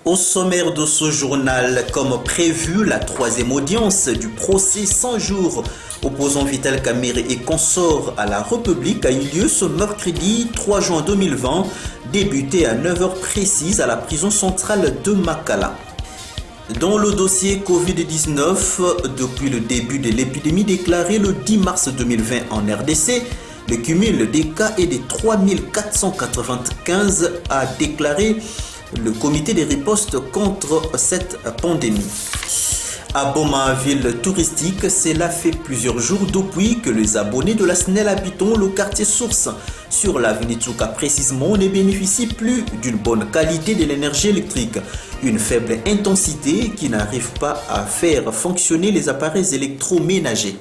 Au sommaire de ce journal, comme prévu, la troisième audience du procès 100 jours opposant Vital Kamerhe et consorts à la République a eu lieu ce mercredi 3 juin 2020, débuté à 9 h précises à la prison centrale de Makala. Dans le dossier Covid-19, depuis le début de l'épidémie déclarée le 10 mars 2020 en RDC, le cumul des cas est de 3495, a déclaré le comité des ripostes contre cette pandémie. À Boma, ville touristique, cela fait plusieurs jours depuis que les abonnés de la SNEL habitant le quartier Source sur l'avenue Tsuka précisément ne bénéficient plus d'une bonne qualité de l'énergie électrique, une faible intensité qui n'arrive pas à faire fonctionner les appareils électroménagers.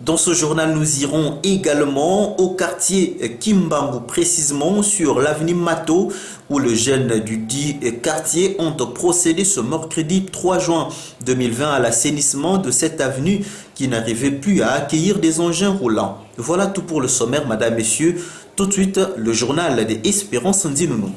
Dans ce journal, nous irons également au quartier Kimbangu, précisément sur l'avenue Mato, où les jeunes du dit quartier ont procédé ce mercredi 3 juin 2020 à l'assainissement de cette avenue qui n'arrivait plus à accueillir des engins roulants. Voilà tout pour le sommaire, madame, messieurs. Tout de suite, le journal des Espérances Ndinounou.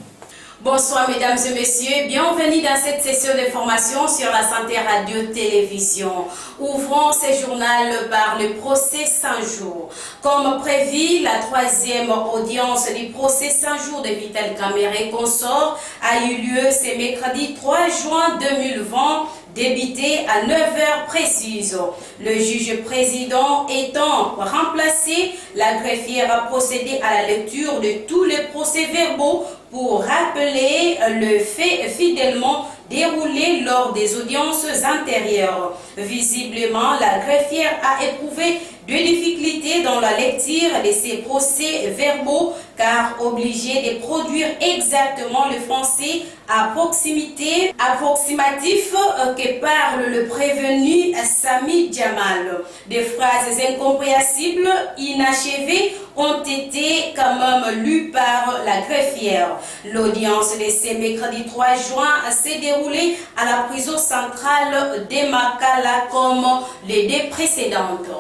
Bonsoir mesdames et messieurs, bienvenue dans cette session d'information sur la santé radio-télévision. Ouvrons ce journal par le procès 100 jours. Comme prévu, la troisième audience du procès 100 jours de Vital Kamerhe consort a eu lieu ce mercredi 3 juin 2020, débuté à 9 h précises. Le juge président étant remplacé, la greffière a procédé à la lecture de tous les procès-verbaux pour rappeler le fait fidèlement déroulé lors des audiences antérieures. Visiblement, la greffière a éprouvé de difficultés dans la lecture de ces procès-verbaux car obligée de produire exactement le français approximatif que parle le prévenu Sami Djamal. Des phrases incompréhensibles, inachevées, ont été quand même lues par la greffière. L'audience de ce mercredi 3 juin s'est déroulée à la prison centrale de Makala comme les deux précédentes.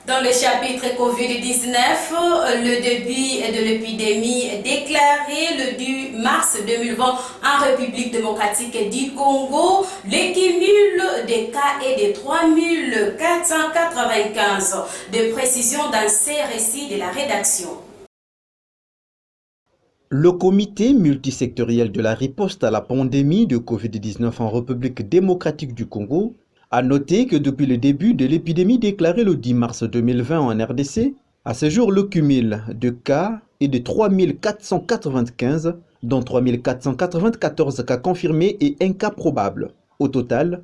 Dans le chapitre Covid-19, le début de l'épidémie déclaré le 10 mars 2020 en République démocratique du Congo, le cumul des cas est de 3495. De précision dans ces récits de la rédaction. Le comité multisectoriel de la riposte à la pandémie de Covid-19 en République démocratique du Congo a noté que depuis le début de l'épidémie déclarée le 10 mars 2020 en RDC, à ce jour, le cumul de cas est de 3495, dont 3494 cas confirmés et 1 cas probable. Au total,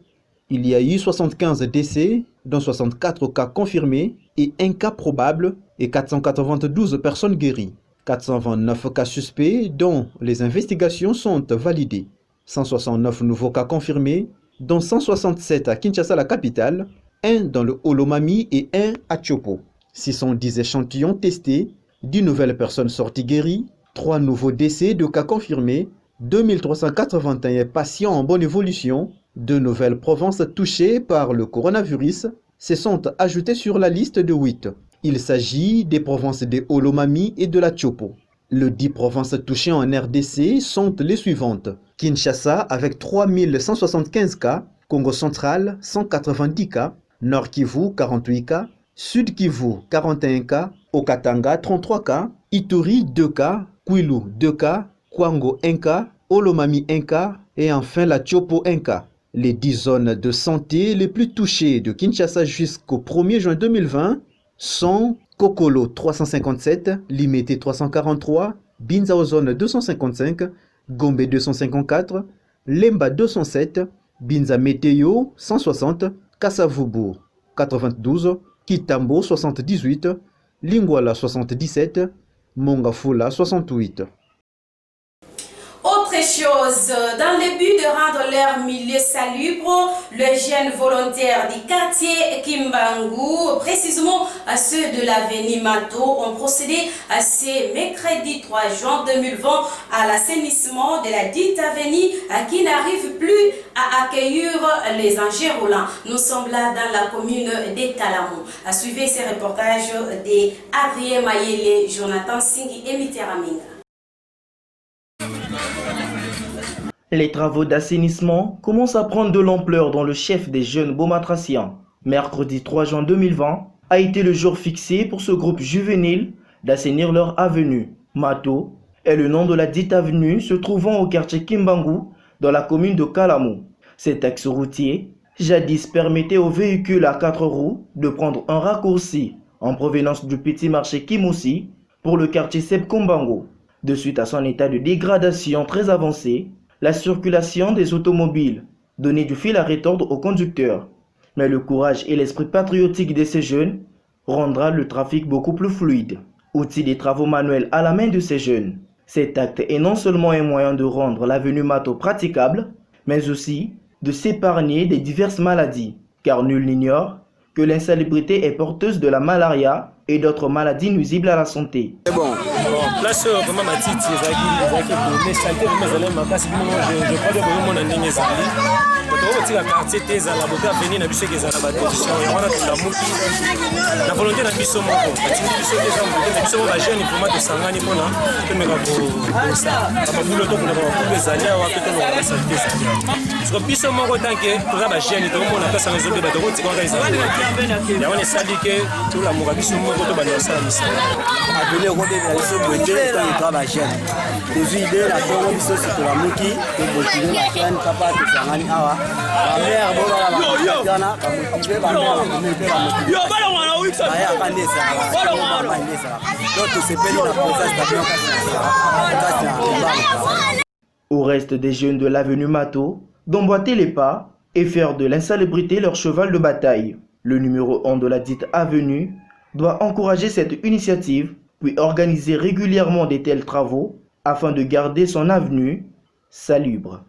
il y a eu 75 décès, dont 64 cas confirmés et 1 cas probable, et 492 personnes guéries. 429 cas suspects, dont les investigations sont validées. 169 nouveaux cas confirmés, dont 167 à Kinshasa, la capitale, 1 dans le Olomami et 1 à Tchopo. 610 échantillons testés, 10 nouvelles personnes sorties guéries, 3 nouveaux décès de cas confirmés, 2381 patients en bonne évolution, 2 nouvelles provinces touchées par le coronavirus se sont ajoutées sur la liste de 8. Il s'agit des provinces de Olomami et de la Tchopo. Les 10 provinces touchées en RDC sont les suivantes. Kinshasa avec 3175 cas, Congo central 190 cas, Nord Kivu 48 cas, Sud Kivu 41 cas, Okatanga 33 cas, Ituri 2 cas, Kwilu 2 cas, Kwango 1 cas, Olomami 1 cas et enfin la Tchopo 1 cas. Les 10 zones de santé les plus touchées de Kinshasa jusqu'au 1er juin 2020 sont Kokolo 357, Limete 343, Binza Ozone 255, Gombe 254, Lemba 207, Binza Meteo 160, Kasavubu 92, Kitambo 78, Lingwala 77, Mongafula 68. Autre chose, dans le but de rendre leur milieu salubre, les jeunes volontaires du quartier Kimbangu, précisément à ceux de l'avenue Mato, ont procédé à ce mercredi 3 juin 2020 à l'assainissement de la dite avenue qui n'arrive plus à accueillir les engins roulants. Nous sommes là dans la commune de Talamou. À suivre ces reportages de Adrien Mayele, Jonathan Singhi et Miteraminga. Les travaux d'assainissement commencent à prendre de l'ampleur dans le chef des jeunes Beaumatraciens. Mercredi 3 juin 2020 a été le jour fixé pour ce groupe juvénile d'assainir leur avenue. Mato est le nom de la dite avenue se trouvant au quartier Kimbangu dans la commune de Kalamu. Cet axe routier, jadis permettait aux véhicules à 4 roues de prendre un raccourci en provenance du petit marché Kimoussi pour le quartier Sebkombango. De suite à son état de dégradation très avancé, la circulation des automobiles donnait du fil à retordre aux conducteurs. Mais le courage et l'esprit patriotique de ces jeunes rendra le trafic beaucoup plus fluide. Outil des travaux manuels à la main de ces jeunes, cet acte est non seulement un moyen de rendre l'avenue Mato praticable, mais aussi de s'épargner des diverses maladies, car nul n'ignore que l'insalubrité est porteuse de la malaria et d'autres maladies nuisibles à la santé. Bon, là, je crois que la quartier teza la boka venir na biso ke za na ba décision ya wana to lamuki na volonté na biso moko batini biso déjà mbote na biso ba jeune pour de sangani pona to meka ko sa ba bulo to kuna ba ko zalia wa to no ba santé ça parce que biso moko tanke to ba jeune to mona pesa na zobe ba to ti ko ka isa ya wana sali ke to la moka biso moko to ba na sa misa appeler ko de biso bote to ba jeune des idées la to biso to lamuki to bote na jeune papa to sangani awa Au reste des jeunes de l'avenue Mato, d'emboîter les pas et faire de l'insalubrité leur cheval de bataille. Le numéro 1 de la dite avenue doit encourager cette initiative, puis organiser régulièrement de tels travaux afin de garder son avenue salubre.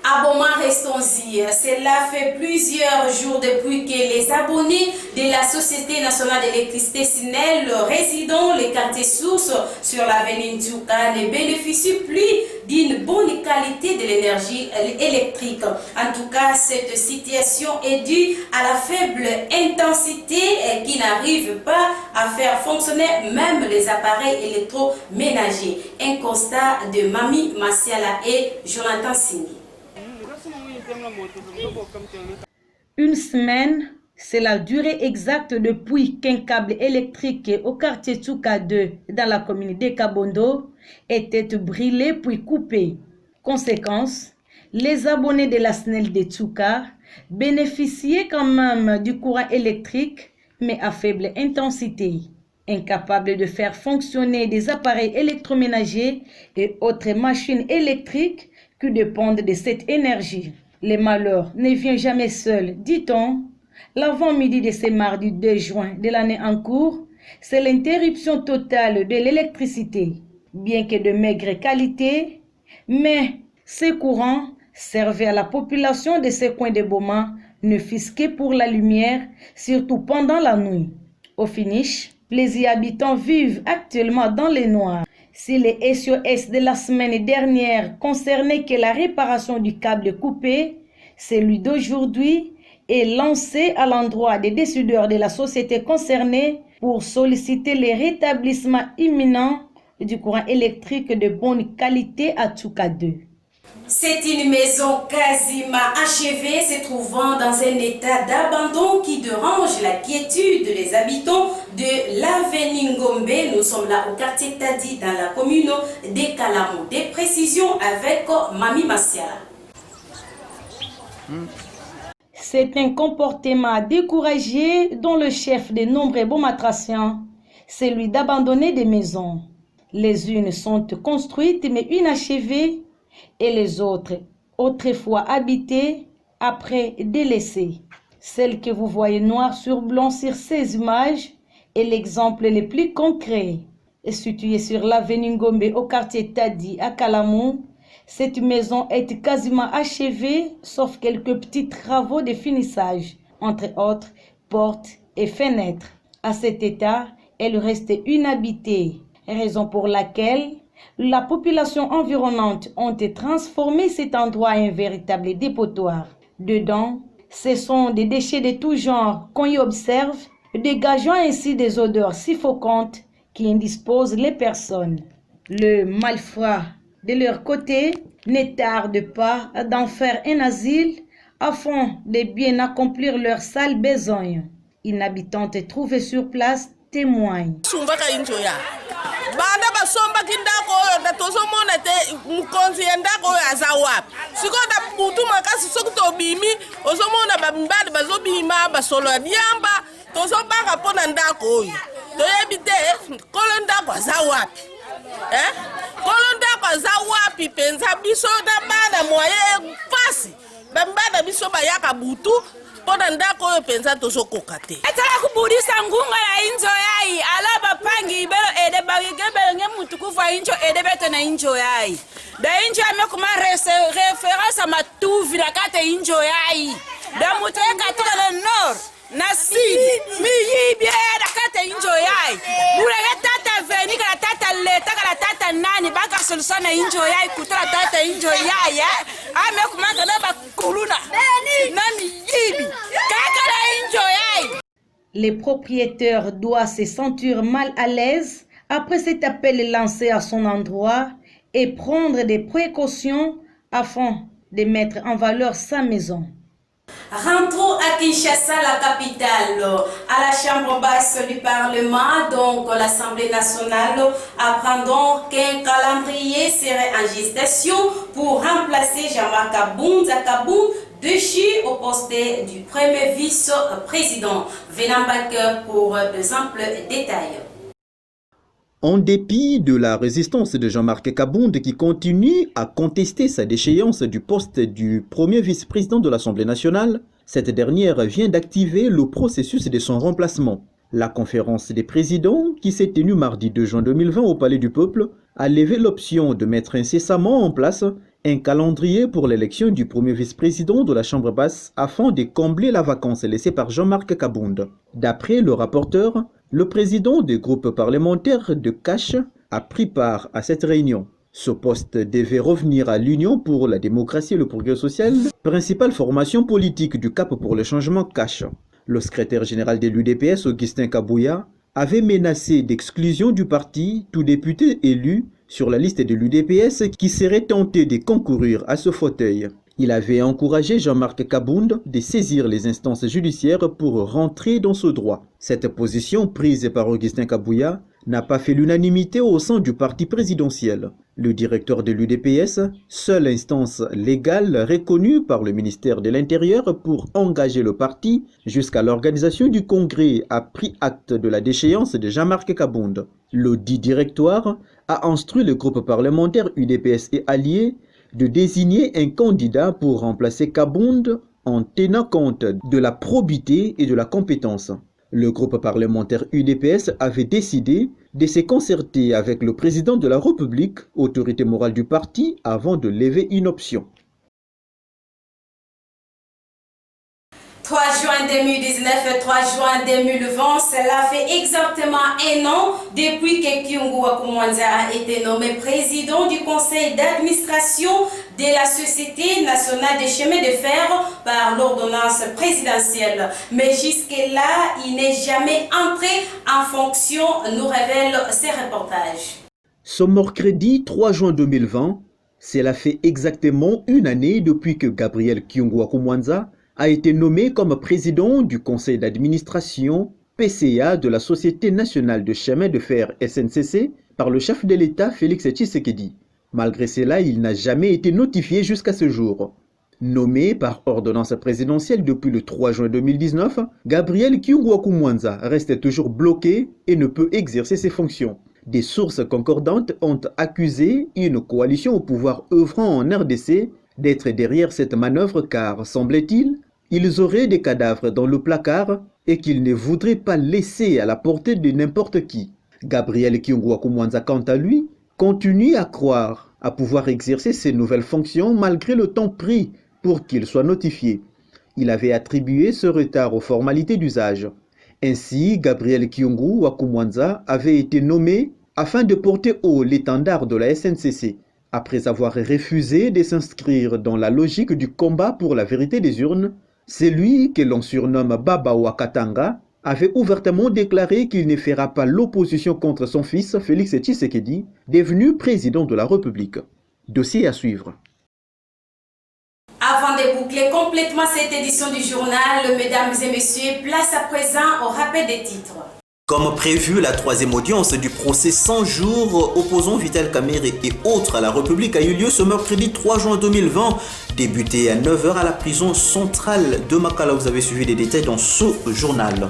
À Boma, restons-y. Cela fait plusieurs jours depuis que les abonnés de la Société nationale d'électricité SNEL résidant les quartiers sources sur l'avenue Ntuka ne bénéficient plus d'une bonne qualité de l'énergie électrique. En tout cas, cette situation est due à la faible intensité qui n'arrive pas à faire fonctionner même les appareils électroménagers. Un constat de Mami Masiala et Jonathan Sini. Une semaine, c'est la durée exacte depuis qu'un câble électrique au quartier Tsuka 2 dans la commune de Kabondo était brûlé puis coupé. Conséquence, les abonnés de la SNEL de Tsuka bénéficiaient quand même du courant électrique, mais à faible intensité, incapables de faire fonctionner des appareils électroménagers et autres machines électriques qui dépendent de cette énergie. Les malheurs ne viennent jamais seuls, dit-on. L'avant-midi de ce mardi 2 juin de l'année en cours, c'est l'interruption totale de l'électricité, bien que de maigre qualité, mais ce courant servait à la population de ces coins de Boma, ne fût-ce que pour la lumière, surtout pendant la nuit. Au finish, les y habitants vivent actuellement dans les noirs. Si les SOS de la semaine dernière concernaient que la réparation du câble coupé, celui d'aujourd'hui est lancé à l'endroit des décideurs de la société concernée pour solliciter le rétablissement imminent du courant électrique de bonne qualité à Tsuka 2. C'est une maison quasiment achevée, se trouvant dans un état d'abandon qui dérange la quiétude des habitants de l'avenue Ngombe. Nous sommes là au quartier Tadi, dans la commune de Kalamu. Des précisions avec Mami Masiala. C'est un comportement découragé dont le chef de nombreux Beaumatraciens, celui d'abandonner des maisons. Les unes sont construites mais inachevées, et les autres, autrefois habitées, après délaissées. Celle que vous voyez noir sur blanc sur ces images est l'exemple le plus concret. Située sur l'avenue Ngombe au quartier Tadi à Kalamu, cette maison est quasiment achevée, sauf quelques petits travaux de finissage, entre autres portes et fenêtres. À cet état, elle reste inhabitée, raison pour laquelle la population environnante ont transformé cet endroit en un véritable dépotoir. Dedans, ce sont des déchets de tout genre qu'on y observe, dégageant ainsi des odeurs suffocantes qui indisposent les personnes. Le malfrat de leur côté, ne tardent pas d'en faire un asile afin de bien accomplir leurs sales besognes. Une habitante trouvée sur place témoigne. Banda basomba kindako oyo da tozomona te mukonzi ya ndako oyo aza wapi sikoyo da butu makasi soki tobimi ozomona bamibali bazobima basolo ya diamba tozobanga mpo na ndako oyo toyebi te kolo ndako aza wapi kolo ndako aza wapi mpenza biso na bana moye pasi bamibali biso bayaka butu pona ndako oyo penza tozokoka te etala kubudisa ngunga ya injo yai ala bapangi ibelo ede bagebelo nge mutu kufa injo ede bete na injo yai da injo amekuma reference matuvi na kate injo yai da mutu ekatika na nord na sud miyibye na kate injo yai mulege tata veni kala tata leta kala tata nani baka solution na injo yai kutala tata injo yai amekuma kana bakuluna nani yibi kaka la injo yai. Les propriétaires doivent se sentir mal à l'aise après cet appel lancé à son endroit et prendre des précautions afin de mettre en valeur sa maison. Rentrons à Kinshasa, la capitale, à la chambre basse du Parlement, donc l'Assemblée nationale, apprendons qu'un calendrier serait en gestation pour remplacer Jean-Marc Kabound, déchu au poste du premier vice-président. Venant Baker pour de amples détails. En dépit de la résistance de Jean-Marc Kabound qui continue à contester sa déchéance du poste du premier vice-président de l'Assemblée nationale, cette dernière vient d'activer le processus de son remplacement. La conférence des présidents, qui s'est tenue mardi 2 juin 2020 au Palais du Peuple, a levé l'option de mettre incessamment en place un calendrier pour l'élection du premier vice-président de la Chambre basse afin de combler la vacance laissée par Jean-Marc Kabound. D'après le rapporteur, le président du groupe parlementaire de Cash a pris part à cette réunion. Ce poste devait revenir à l'Union pour la démocratie et le progrès social, principale formation politique du Cap pour le changement Cash. Le secrétaire général de l'UDPS, Augustin Kabouya, avait menacé d'exclusion du parti tout député élu sur la liste de l'UDPS qui serait tenté de concourir à ce fauteuil. Il avait encouragé Jean-Marc Kabound de saisir les instances judiciaires pour rentrer dans ce droit. Cette position prise par Augustin Kabouya n'a pas fait l'unanimité au sein du parti présidentiel. Le directeur de l'UDPS, seule instance légale reconnue par le ministère de l'Intérieur pour engager le parti jusqu'à l'organisation du congrès, a pris acte de la déchéance de Jean-Marc Kabound. Le dit directoire a instruit le groupe parlementaire UDPS et alliés de désigner un candidat pour remplacer Kabound en tenant compte de la probité et de la compétence. Le groupe parlementaire UDPS avait décidé de se concerter avec le président de la République, autorité morale du parti, avant de lever une option. 3 juin 2019, 3 juin 2020, cela fait exactement un an depuis que Kyungu Wakumwanza a été nommé président du conseil d'administration de la Société nationale des chemins de fer par l'ordonnance présidentielle. Mais jusque-là, il n'est jamais entré en fonction, nous révèle ces reportages. Ce mercredi 3 juin 2020, cela fait exactement une année depuis que Gabriel Kyungu Wakumwanza a été nommé comme président du conseil d'administration PCA de la Société nationale de chemin de fer SNCC par le chef de l'État Félix Tshisekedi. Malgré cela, il n'a jamais été notifié jusqu'à ce jour. Nommé par ordonnance présidentielle depuis le 3 juin 2019, Gabriel Kyungu Wakumwanza reste toujours bloqué et ne peut exercer ses fonctions. Des sources concordantes ont accusé une coalition au pouvoir œuvrant en RDC d'être derrière cette manœuvre car, semble-t-il, ils auraient des cadavres dans le placard et qu'ils ne voudraient pas laisser à la portée de n'importe qui. Gabriel Kyungu Wakumwanza, quant à lui, continue à croire à pouvoir exercer ses nouvelles fonctions malgré le temps pris pour qu'il soit notifié. Il avait attribué ce retard aux formalités d'usage. Ainsi, Gabriel Kyungu Wakumwanza avait été nommé afin de porter haut l'étendard de la SNCC. Après avoir refusé de s'inscrire dans la logique du combat pour la vérité des urnes, celui que l'on surnomme Baba Wakatanga avait ouvertement déclaré qu'il ne fera pas l'opposition contre son fils Félix Tshisekedi, devenu président de la République. Dossier à suivre. Avant de boucler complètement cette édition du journal, mesdames et messieurs, place à présent au rappel des titres. Comme prévu, la troisième audience du procès 100 jours opposant Vital Kamerhe et autres à la République a eu lieu ce mercredi 3 juin 2020, débuté à 9h à la prison centrale de Makala. Vous avez suivi les détails dans ce journal.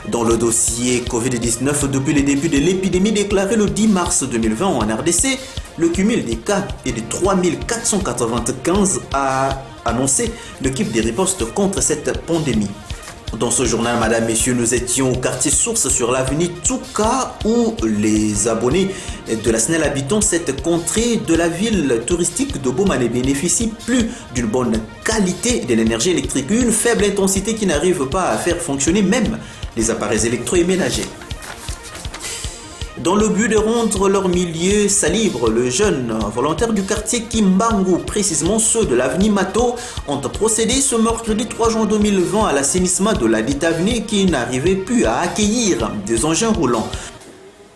Dans le dossier Covid-19, depuis le début de l'épidémie déclarée le 10 mars 2020 en RDC, le cumul des cas est de 3495, a annoncé l'équipe des ripostes contre cette pandémie. Dans ce journal, madame, messieurs, nous étions au quartier Source sur l'avenue Touka où les abonnés de la SNEL habitant cette contrée de la ville touristique de Boma ne bénéficient plus d'une bonne qualité de l'énergie électrique, une faible intensité qui n'arrive pas à faire fonctionner même les appareils électroménagers. Dans le but de rendre leur milieu salubre, le jeune volontaire du quartier Kimbangu, précisément ceux de l'avenue Mato, ont procédé ce mercredi 3 juin 2020 à l'assainissement de la dite avenue qui n'arrivait plus à accueillir des engins roulants.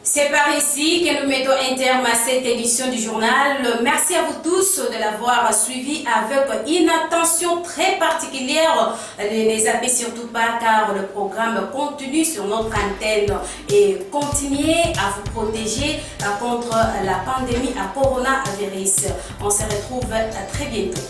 C'est par ici que nous mettons un terme à cette édition du journal. Merci à vous tous de l'avoir suivi avec une attention très particulière. Ne les zappez surtout pas car le programme continue sur notre antenne et continuez à vous protéger contre la pandémie à coronavirus. On se retrouve très bientôt.